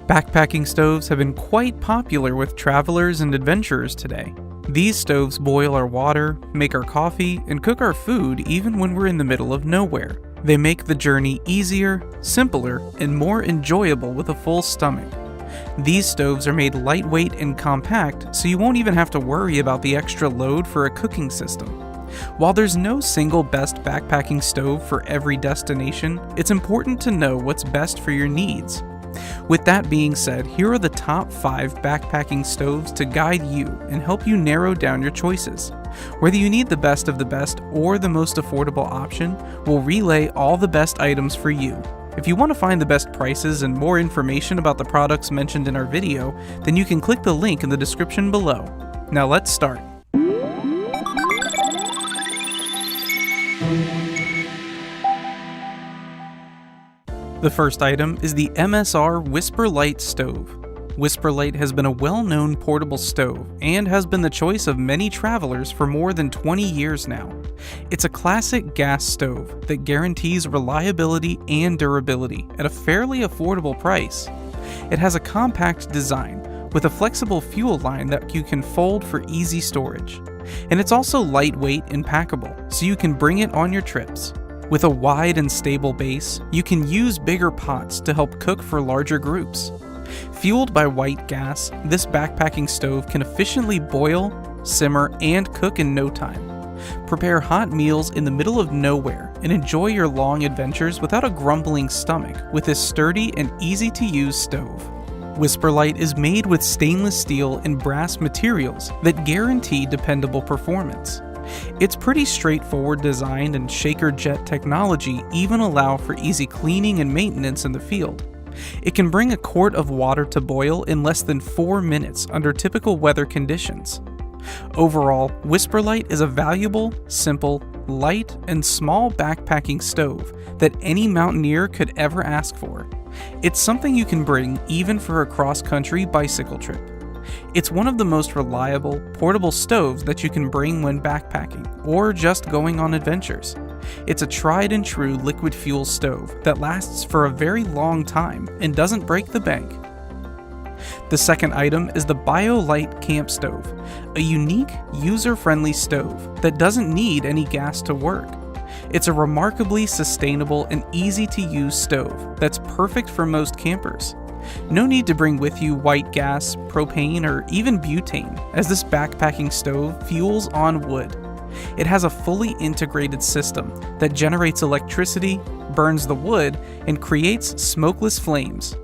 Backpacking stoves have been quite popular with travelers and adventurers today. These stoves boil our water, make our coffee, and cook our food even when we're in the middle of nowhere. They make the journey easier, simpler, and more enjoyable with a full stomach. These stoves are made lightweight and compact, so you won't even have to worry about the extra load for a cooking system. While there's no single best backpacking stove for every destination, it's important to know what's best for your needs. With that being said, here are the top 5 backpacking stoves to guide you and help you narrow down your choices. Whether you need the best of the best or the most affordable option, we'll relay all the best items for you. If you want to find the best prices and more information about the products mentioned in our video, then you can click the link in the description below. Now let's start. The first item is the MSR WhisperLite Stove. WhisperLite has been a well-known portable stove and has been the choice of many travelers for more than 20 years now. It's a classic gas stove that guarantees reliability and durability at a fairly affordable price. It has a compact design with a flexible fuel line that you can fold for easy storage. And it's also lightweight and packable, so you can bring it on your trips. With a wide and stable base, you can use bigger pots to help cook for larger groups. Fueled by white gas, this backpacking stove can efficiently boil, simmer, and cook in no time. Prepare hot meals in the middle of nowhere and enjoy your long adventures without a grumbling stomach with this sturdy and easy-to-use stove. WhisperLite is made with stainless steel and brass materials that guarantee dependable performance. Its pretty straightforward design and shaker jet technology even allow for easy cleaning and maintenance in the field. It can bring a quart of water to boil in less than 4 minutes under typical weather conditions. Overall, WhisperLite is a valuable, simple, light, and small backpacking stove that any mountaineer could ever ask for. It's something you can bring even for a cross-country bicycle trip. It's one of the most reliable, portable stoves that you can bring when backpacking or just going on adventures. It's a tried and true liquid fuel stove that lasts for a very long time and doesn't break the bank. The second item is the BioLite camp stove, a unique, user-friendly stove that doesn't need any gas to work. It's a remarkably sustainable and easy-to-use stove that's perfect for most campers. No need to bring with you white gas, propane, or even butane, as this backpacking stove fuels on wood. It has a fully integrated system that generates electricity, burns the wood, and creates smokeless flames.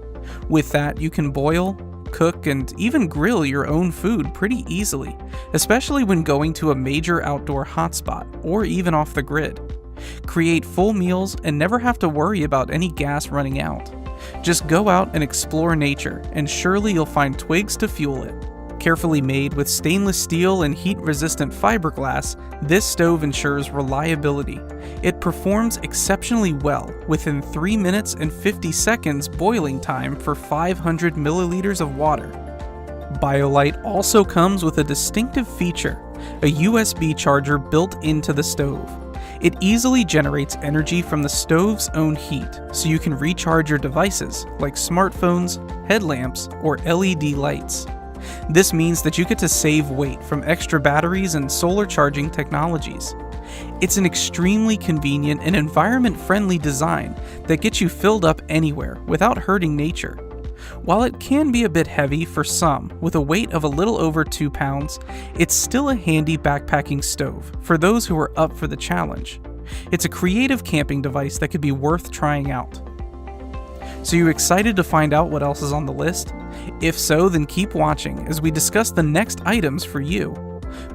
With that, you can boil, cook, and even grill your own food pretty easily, especially when going to a major outdoor hotspot or even off the grid. Create full meals and never have to worry about any gas running out. Just go out and explore nature, and surely you'll find twigs to fuel it. Carefully made with stainless steel and heat-resistant fiberglass, this stove ensures reliability. It performs exceptionally well within 3 minutes and 50 seconds boiling time for 500 milliliters of water. BioLite also comes with a distinctive feature, a USB charger built into the stove. It easily generates energy from the stove's own heat, so you can recharge your devices like smartphones, headlamps, or LED lights. This means that you get to save weight from extra batteries and solar charging technologies. It's an extremely convenient and environment-friendly design that gets you filled up anywhere without hurting nature. While it can be a bit heavy for some, with a weight of a little over 2 pounds, it's still a handy backpacking stove for those who are up for the challenge. It's a creative camping device that could be worth trying out. So you excited to find out what else is on the list? If so, then keep watching as we discuss the next items for you.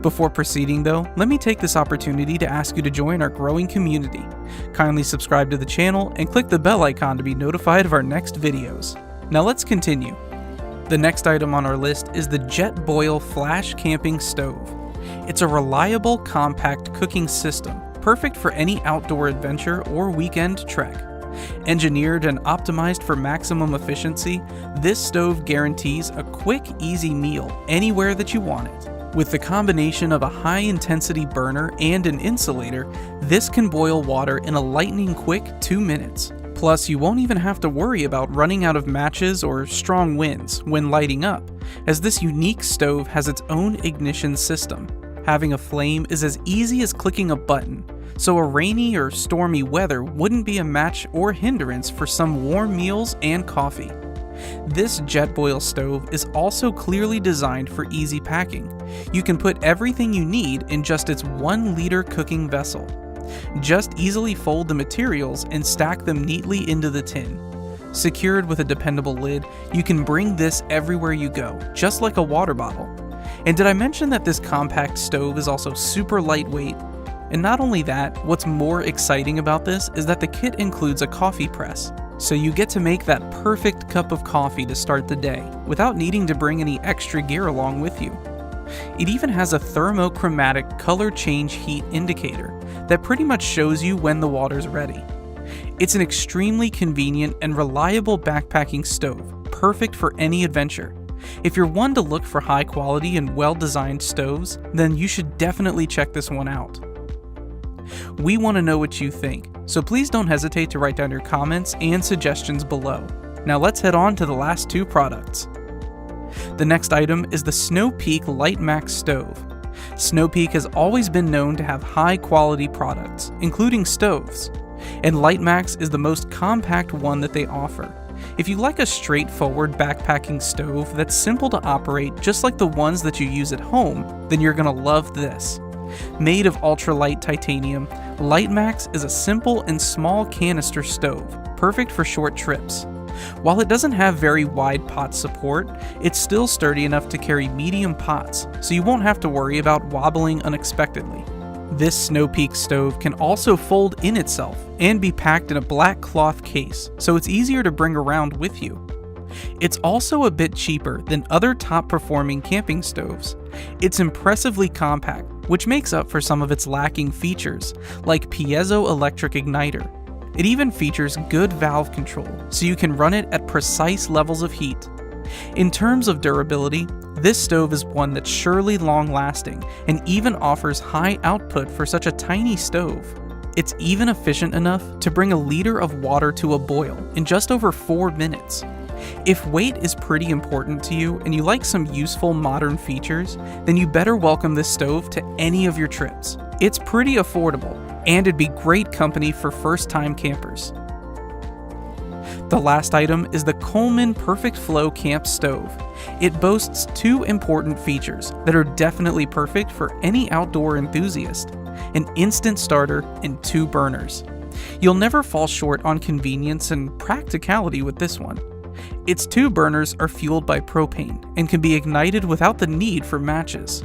Before proceeding though, let me take this opportunity to ask you to join our growing community. Kindly subscribe to the channel and click the bell icon to be notified of our next videos. Now let's continue. The next item on our list is the JetBoil Flash Camping Stove. It's a reliable, compact cooking system, perfect for any outdoor adventure or weekend trek. Engineered and optimized for maximum efficiency, this stove guarantees a quick, easy meal anywhere that you want it. With the combination of a high-intensity burner and an insulator, this can boil water in a lightning-quick 2 minutes. Plus, you won't even have to worry about running out of matches or strong winds when lighting up, as this unique stove has its own ignition system. Having a flame is as easy as clicking a button, so a rainy or stormy weather wouldn't be a match or hindrance for some warm meals and coffee. This Jetboil stove is also clearly designed for easy packing. You can put everything you need in just its 1-liter cooking vessel. Just easily fold the materials and stack them neatly into the tin. Secured with a dependable lid, you can bring this everywhere you go, just like a water bottle. And did I mention that this compact stove is also super lightweight? And not only that, what's more exciting about this is that the kit includes a coffee press. So you get to make that perfect cup of coffee to start the day, without needing to bring any extra gear along with you. It even has a thermochromatic color change heat indicator that pretty much shows you when the water's ready. It's an extremely convenient and reliable backpacking stove, perfect for any adventure. If you're one to look for high quality and well-designed stoves, then you should definitely check this one out. We want to know what you think, so please don't hesitate to write down your comments and suggestions below. Now let's head on to the last 2 products. The next item is the Snow Peak LightMax stove. Snow Peak has always been known to have high quality products, including stoves, and LightMax is the most compact one that they offer. If you like a straightforward backpacking stove that's simple to operate just like the ones that you use at home, then you're gonna love this. Made of ultralight titanium, LightMax is a simple and small canister stove, perfect for short trips. While it doesn't have very wide pot support, it's still sturdy enough to carry medium pots, so you won't have to worry about wobbling unexpectedly. This Snow Peak stove can also fold in itself and be packed in a black cloth case, so it's easier to bring around with you. It's also a bit cheaper than other top-performing camping stoves. It's impressively compact, which makes up for some of its lacking features, like piezoelectric igniter. It even features good valve control, so you can run it at precise levels of heat. In terms of durability, this stove is one that's surely long-lasting and even offers high output for such a tiny stove. It's even efficient enough to bring a liter of water to a boil in just over 4 minutes. If weight is pretty important to you and you like some useful modern features, then you better welcome this stove to any of your trips. It's pretty affordable, and it'd be great company for first-time campers. The last item is the Coleman Perfect Flow Camp Stove. It boasts 2 important features that are definitely perfect for any outdoor enthusiast: an instant starter and 2 burners. You'll never fall short on convenience and practicality with this one. Its 2 burners are fueled by propane and can be ignited without the need for matches.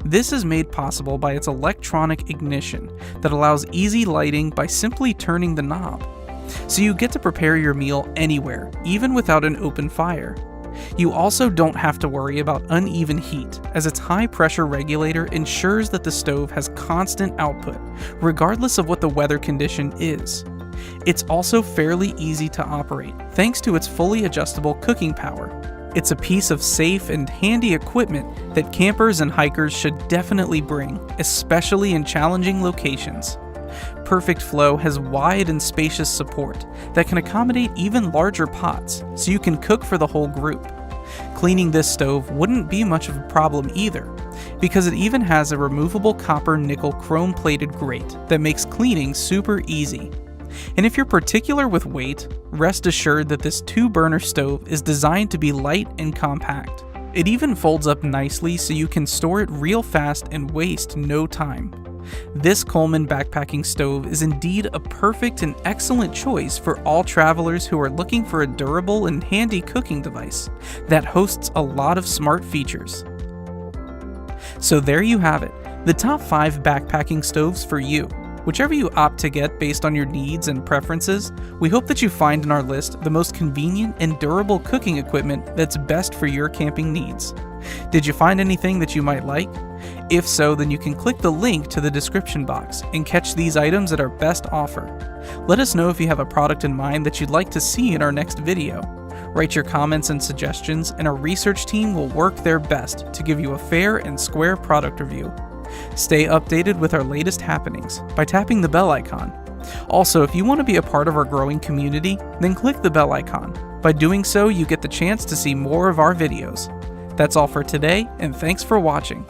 This is made possible by its electronic ignition that allows easy lighting by simply turning the knob. So you get to prepare your meal anywhere, even without an open fire. You also don't have to worry about uneven heat, as its high-pressure regulator ensures that the stove has constant output, regardless of what the weather condition is. It's also fairly easy to operate, thanks to its fully adjustable cooking power. It's a piece of safe and handy equipment that campers and hikers should definitely bring, especially in challenging locations. Perfect Flow has wide and spacious support that can accommodate even larger pots, so you can cook for the whole group. Cleaning this stove wouldn't be much of a problem either, because it even has a removable copper nickel chrome plated grate that makes cleaning super easy. And if you're particular with weight, rest assured that this 2-burner stove is designed to be light and compact. It even folds up nicely so you can store it real fast and waste no time. This Coleman backpacking stove is indeed a perfect and excellent choice for all travelers who are looking for a durable and handy cooking device that hosts a lot of smart features. So there you have it, the top 5 backpacking stoves for you. Whichever you opt to get based on your needs and preferences, we hope that you find in our list the most convenient and durable cooking equipment that's best for your camping needs. Did you find anything that you might like? If so, then you can click the link to the description box and catch these items at our best offer. Let us know if you have a product in mind that you'd like to see in our next video. Write your comments and suggestions, and our research team will work their best to give you a fair and square product review. Stay updated with our latest happenings by tapping the bell icon. Also, if you want to be a part of our growing community, then click the bell icon. By doing so, you get the chance to see more of our videos. That's all for today, and thanks for watching.